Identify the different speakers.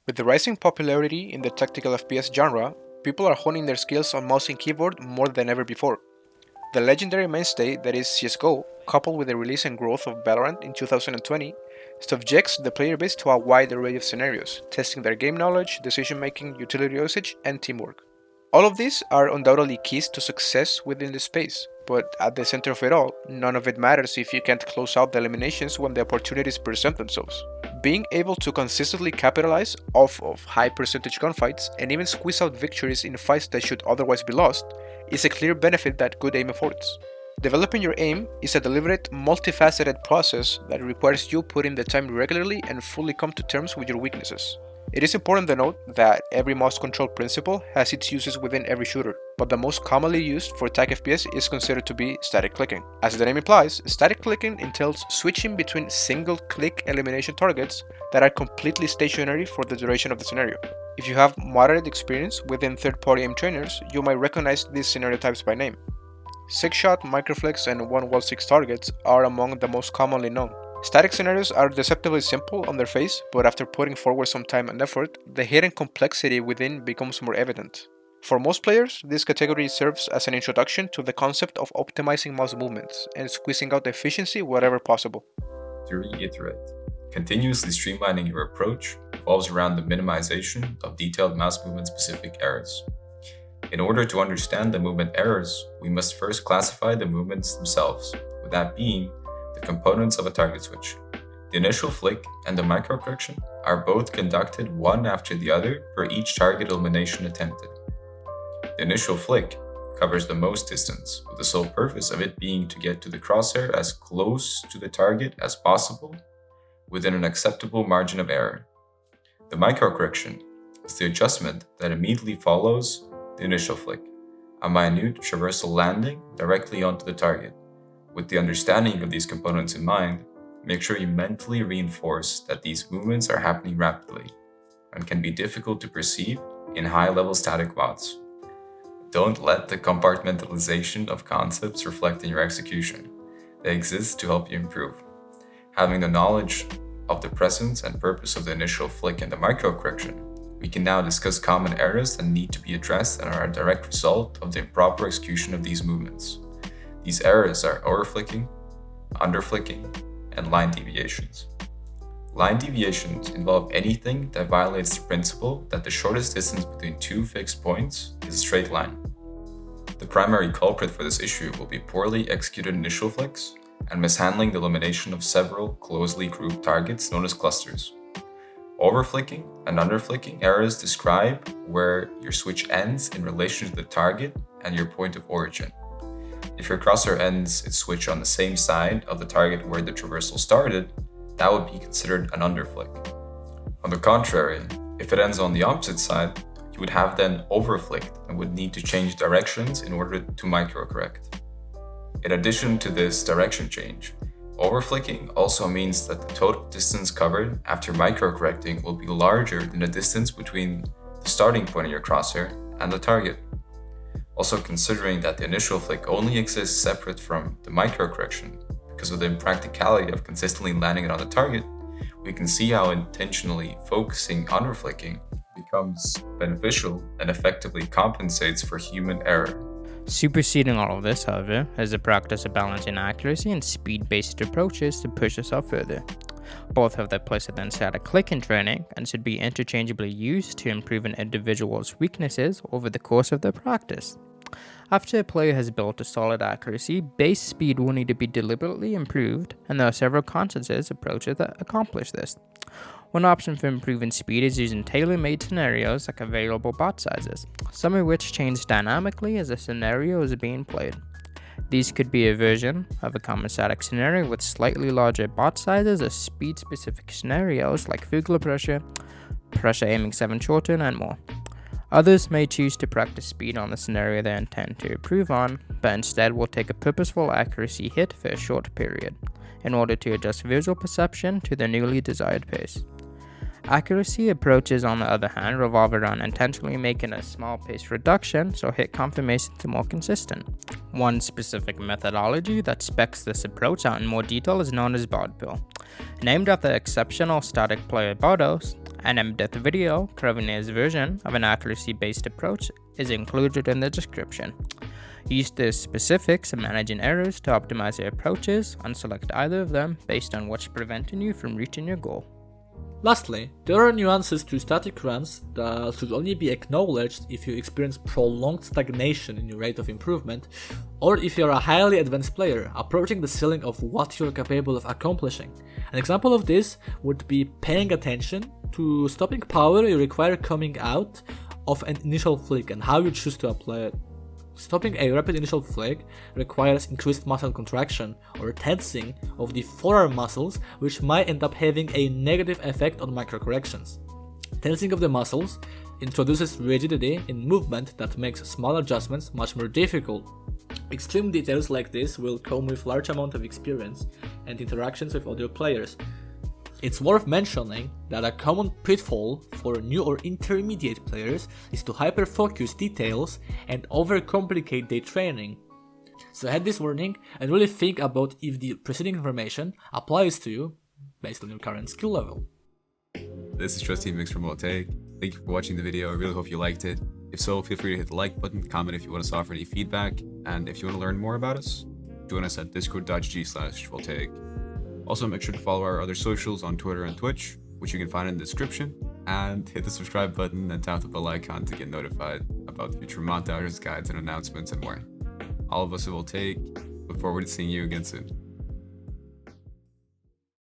Speaker 1: With the rising popularity in the tactical FPS genre, people are honing their skills on mouse and keyboard more than ever before. The legendary mainstay that is CSGO, coupled with the release and growth of Valorant in 2020, subjects the player base to a wide array of scenarios, testing their game knowledge, decision-making, utility usage, and teamwork. All of these are undoubtedly keys to success within the space, but at the center of it all, none of it matters if you can't close out the eliminations when the opportunities present themselves. Being able to consistently capitalize off of high percentage gunfights and even squeeze out victories in fights that should otherwise be lost is a clear benefit that good aim affords. Developing your aim is a deliberate, multifaceted process that requires you put in the time regularly and fully come to terms with your weaknesses. It is important to note that every mouse control principle has its uses within every shooter, but the most commonly used for TAC FPS is considered to be static clicking. As the name implies, static clicking entails switching between single-click elimination targets that are completely stationary for the duration of the scenario. If you have moderate experience within third-party aim trainers, you might recognize these scenario types by name. Sixshot, Microflex, and 1-wall-6 targets are among the most commonly known. Static scenarios are deceptively simple on their face, but after putting forward some time and effort, the hidden complexity within becomes more evident. For most players, this category serves as an introduction to the concept of optimizing mouse movements and squeezing out efficiency wherever possible.
Speaker 2: To reiterate, continuously streamlining your approach revolves around the minimization of detailed mouse movement-specific errors. In order to understand the movement errors, we must first classify the movements themselves, with that being the components of a target switch. The initial flick and the microcorrection are both conducted one after the other for each target elimination attempted. The initial flick covers the most distance, with the sole purpose of it being to get to the crosshair as close to the target as possible within an acceptable margin of error. The microcorrection is the adjustment that immediately follows the initial flick, a minute traversal landing directly onto the target. With the understanding of these components in mind, make sure you mentally reinforce that these movements are happening rapidly and can be difficult to perceive in high-level static bots. Don't let the compartmentalization of concepts reflect in your execution. They exist to help you improve. Having the knowledge of the presence and purpose of the initial flick and the microcorrection, we can now discuss common errors that need to be addressed and are a direct result of the improper execution of these movements. These errors are overflicking, underflicking, and line deviations. Line deviations involve anything that violates the principle that the shortest distance between two fixed points is a straight line. The primary culprit for this issue will be poorly executed initial flicks and mishandling the elimination of several closely grouped targets known as clusters. Overflicking and underflicking errors describe where your switch ends in relation to the target and your point of origin. If your crosshair ends its switch on the same side of the target where the traversal started, that would be considered an underflick. On the contrary, if it ends on the opposite side, you would have then overflicked and would need to change directions in order to microcorrect. In addition to this direction change, overflicking also means that the total distance covered after microcorrecting will be larger than the distance between the starting point of your crosshair and the target. Also considering that the initial flick only exists separate from the microcorrection because of the impracticality of consistently landing it on the target, we can see how intentionally focusing underflicking becomes beneficial and effectively compensates for human error.
Speaker 3: Superseding all of this, however, is the practice of balancing accuracy and speed-based approaches to push yourself further. Both have their place within static clicking training and should be interchangeably used to improve an individual's weaknesses over the course of their practice. After a player has built a solid accuracy, base speed will need to be deliberately improved, and there are several consensus approaches that accomplish this. One option for improving speed is using tailor-made scenarios like available bot sizes, some of which change dynamically as a scenario is being played. These could be a version of a common static scenario with slightly larger bot sizes or speed-specific scenarios like Fugler pressure aiming 7 shorten, and more. Others may choose to practice speed on the scenario they intend to improve on, but instead will take a purposeful accuracy hit for a short period, in order to adjust visual perception to the newly desired pace. Accuracy approaches, on the other hand, revolve around intentionally making a small pace reduction so hit confirmations are more consistent. One specific methodology that specs this approach out in more detail is known as Bardpill. Named after exceptional static player Bardos, An in-depth video covering his version of an accuracy-based approach is included in the description. Use the specifics of managing errors to optimize your approaches and select either of them based on what's preventing you from reaching your goal.
Speaker 4: Lastly, there are nuances to static runs that should only be acknowledged if you experience prolonged stagnation in your rate of improvement, or if you're a highly advanced player approaching the ceiling of what you're capable of accomplishing. An example of this would be paying attention to stopping power you require coming out of an initial flick and how you choose to apply it. Stopping a rapid initial flick requires increased muscle contraction or tensing of the forearm muscles, which might end up having a negative effect on microcorrections. Tensing of the muscles introduces rigidity in movement that makes small adjustments much more difficult. Extreme details like this will come with large amount of experience and interactions with other players. It's worth mentioning that a common pitfall for new or intermediate players is to hyper-focus details and overcomplicate their training. So heed this warning and really think about if the preceding information applies to you based on your current skill level.
Speaker 2: This is Trustemix from Voltaic. Thank you for watching the video. I really hope you liked it. If so, feel free to hit the like button, comment if you want us to offer any feedback, and if you want to learn more about us, join us at discord.gg/Voltaic. Also, make sure to follow our other socials on Twitter and Twitch, which you can find in the description, and hit the subscribe button and tap the bell icon to get notified about future montages, guides, and announcements and more. All of us at Voltaic look forward to seeing you again soon.